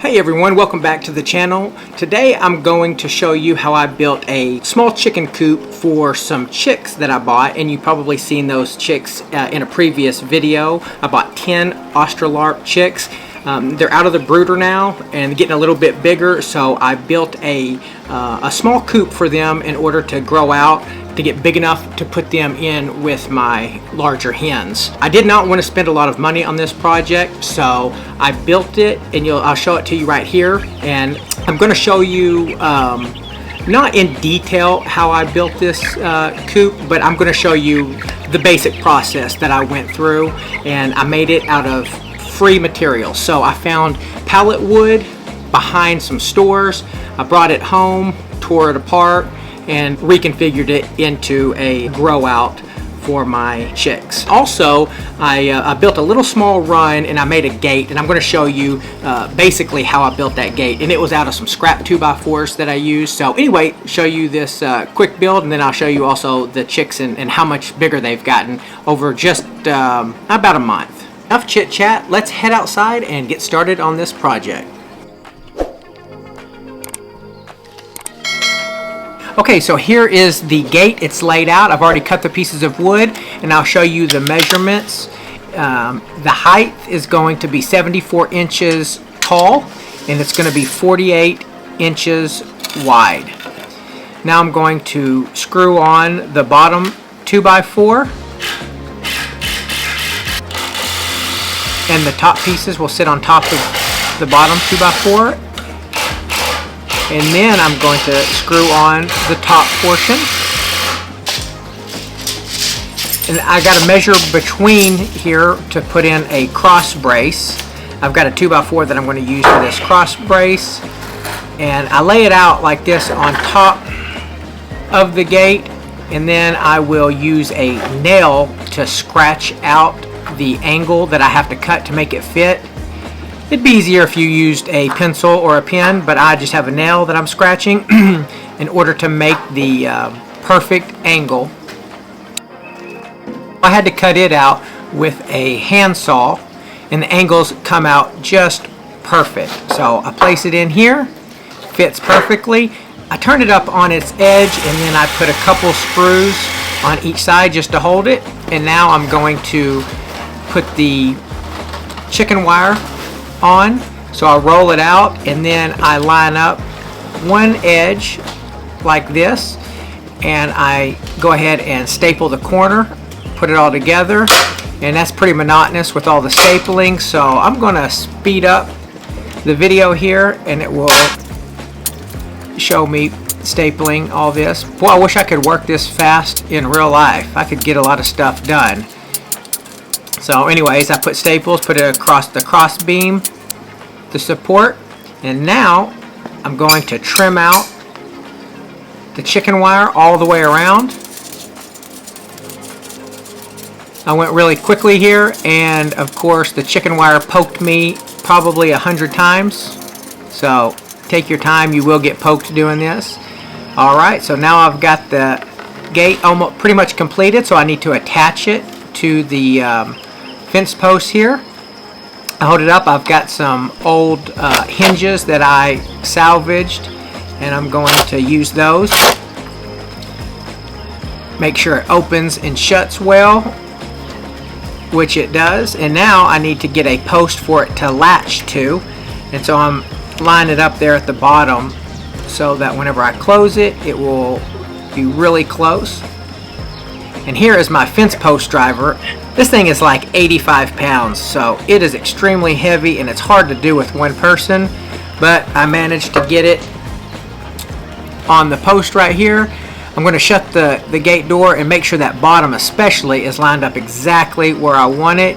Hey everyone, welcome back to the channel. Today I'm going to show you how I built a small chicken coop for some chicks that I bought, and you've probably seen those chicks in a previous video. I bought 10 Australarp chicks. They're out of the brooder now and getting a little bit bigger, so I built a small coop for them in order to grow out, to get big enough to put them in with my larger hens. I did not want to spend a lot of money on this project, so I built it, and I'll show it to you right here. And I'm going to show you not in detail how I built this coop, but I'm going to show you the basic process that I went through, and I made it out of free materials. So I found pallet wood behind some stores. I brought it home, tore it apart, and reconfigured it into a grow out for my chicks. Also, I built a little small run, and I made a gate, and I'm going to show you basically how I built that gate. And it was out of some scrap 2x4s that I used. So anyway, show you this quick build, and then I'll show you also the chicks and how much bigger they've gotten over just about a month. Enough chit chat, let's head outside and get started on this project. Okay, so here is the gate. It's laid out. I've already cut the pieces of wood, and I'll show you the measurements. The height is going to be 74 inches tall, and it's going to be 48 inches wide. Now I'm going to screw on the bottom 2x4, and the top pieces will sit on top of the bottom 2x4. And then I'm going to screw on the top portion. And I got to measure between here to put in a cross brace. I've got a 2x4 that I'm going to use for this cross brace. And I lay it out like this on top of the gate. And then I will use a nail to scratch out the angle that I have to cut to make it fit. It'd be easier if you used a pencil or a pen, but I just have a nail that I'm scratching in order to make the perfect angle. I had to cut it out with a handsaw, and the angles come out just perfect. So I place it in here, fits perfectly. I turn it up on its edge, and then I put a couple screws on each side just to hold it. And now I'm going to put the chicken wire on. So I'll roll it out, and then I line up one edge like this, and I go ahead and staple the corner, put it all together, and that's pretty monotonous with all the stapling, so I'm going to speed up the video here, and it will show me stapling all this. Boy, I wish I could work this fast in real life. I could get a lot of stuff done. So anyways, I put staples, put it across the cross beam, the support, and now I'm going to trim out the chicken wire all the way around. I went really quickly here, and of course the chicken wire poked me probably 100 times. So take your time, you will get poked doing this. Alright, so now I've got the gate almost pretty much completed, so I need to attach it to the fence post here. I hold it up. I've got some old hinges that I salvaged, and I'm going to use those. Make sure it opens and shuts well, which it does. And now I need to get a post for it to latch to, and so I'm lining it up there at the bottom so that whenever I close it, it will be really close. And here is my fence post driver. This thing is like 85 pounds, so it is extremely heavy, and it's hard to do with one person, but I managed to get it on the post right here. I'm going to shut the gate door and make sure that bottom especially is lined up exactly where I want it,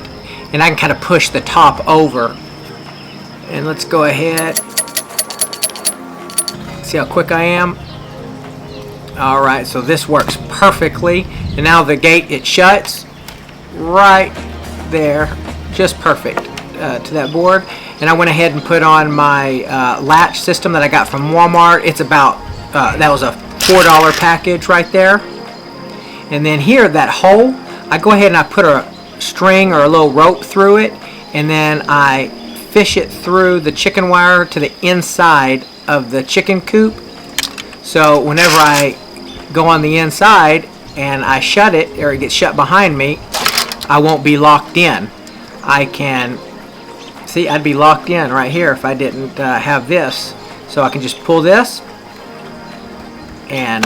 and I can kind of push the top over. And let's go ahead. See how quick I am? Alright, so this works perfectly, and now the gate, it shuts right there, just perfect to that board. And I went ahead and put on my latch system that I got from Walmart. It's about that was a $4 package right there. And then here, that hole, I go ahead and I put a string or a little rope through it, and then I fish it through the chicken wire to the inside of the chicken coop. So whenever I go on the inside and I shut it, or it gets shut behind me, I won't be locked in. I can, see, I'd be locked in right here if I didn't have this. So I can just pull this and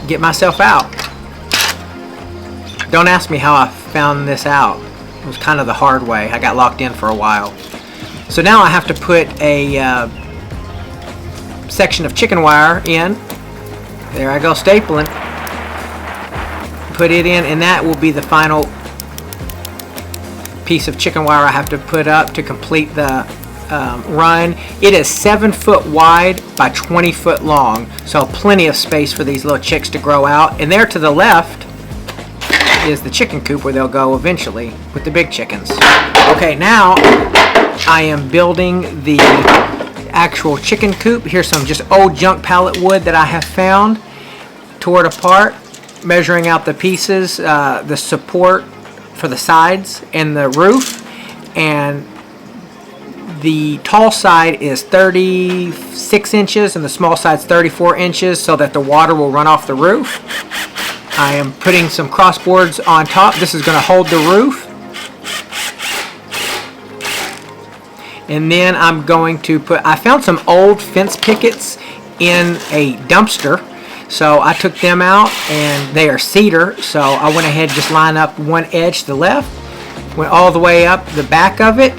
get myself out. Don't ask me how I found this out. It was kind of the hard way. I got locked in for a while. So now I have to put a section of chicken wire in. There I go, stapling. Put it in, and that will be the final piece of chicken wire I have to put up to complete the run. It is 7 foot wide by 20 foot long, so plenty of space for these little chicks to grow out. And there to the left is the chicken coop where they'll go eventually with the big chickens. Okay, now I am building the actual chicken coop. Here's some just old junk pallet wood that I have found, tore it apart, measuring out the pieces, the support for the sides and the roof, and the tall side is 36 inches and the small side's 34 inches so that the water will run off the roof. I am putting some crossboards on top. This is going to hold the roof. And then I'm going to put, I found some old fence pickets in a dumpster. So I took them out, and they are cedar. So I went ahead and just lined up one edge to the left. Went all the way up the back of it.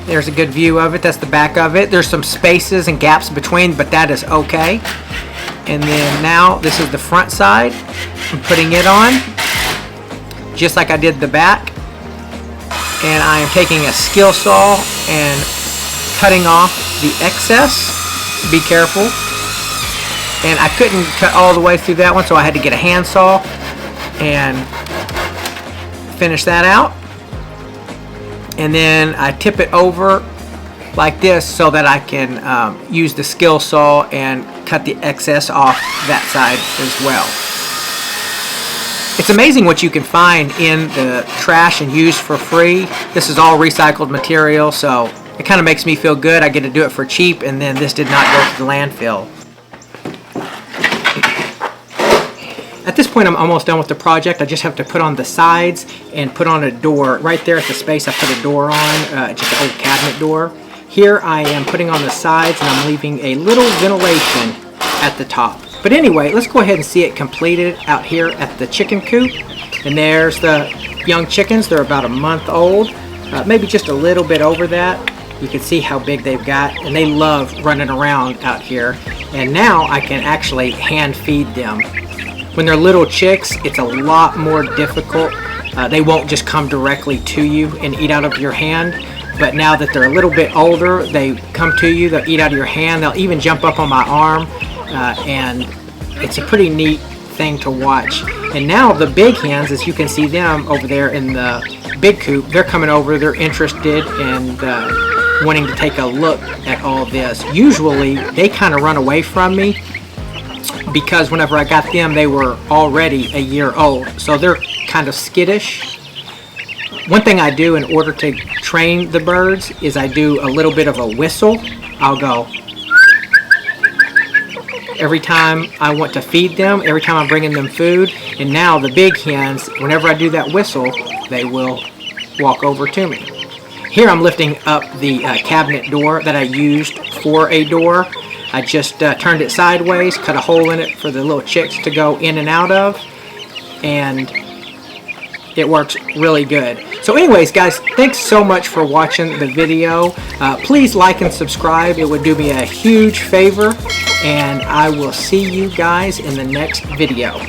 There's a good view of it. That's the back of it. There's some spaces and gaps between, but that is okay. And then now this is the front side. I'm putting it on just like I did the back. And I am taking a skill saw and cutting off the excess. Be careful. And I couldn't cut all the way through that one, so I had to get a handsaw and finish that out. And then I tip it over like this so that I can use the skill saw and cut the excess off that side as well. It's amazing what you can find in the trash and use for free. This is all recycled material, so it kind of makes me feel good. I get to do it for cheap, and then this did not go to the landfill. At this point, I'm almost done with the project. I just have to put on the sides and put on a door. Right there at the space I put a door on, just an old cabinet door. Here I am putting on the sides, and I'm leaving a little ventilation at the top. But anyway, let's go ahead and see it completed out here at the chicken coop. And there's the young chickens. They're about a month old, maybe just a little bit over that. You can see how big they've got, and they love running around out here. And now I can actually hand feed them. When they're little chicks, it's a lot more difficult. They won't just come directly to you and eat out of your hand. But now that they're a little bit older, they come to you, they'll eat out of your hand, they'll even jump up on my arm, and it's a pretty neat thing to watch. And now the big hens, as you can see them over there in the big coop, they're coming over, they're interested and wanting to take a look at all this. Usually they kind of run away from me, because whenever I got them, they were already a year old. So they're kind of skittish. One thing I do in order to train the birds is I do a little bit of a whistle. I'll go every time I want to feed them, every time I'm bringing them food. And now the big hens, whenever I do that whistle, they will walk over to me. Here I'm lifting up the cabinet door that I used for a door. I just turned it sideways, cut a hole in it for the little chicks to go in and out of, and it works really good. So anyways, guys, thanks so much for watching the video. Please like and subscribe. It would do me a huge favor, and I will see you guys in the next video.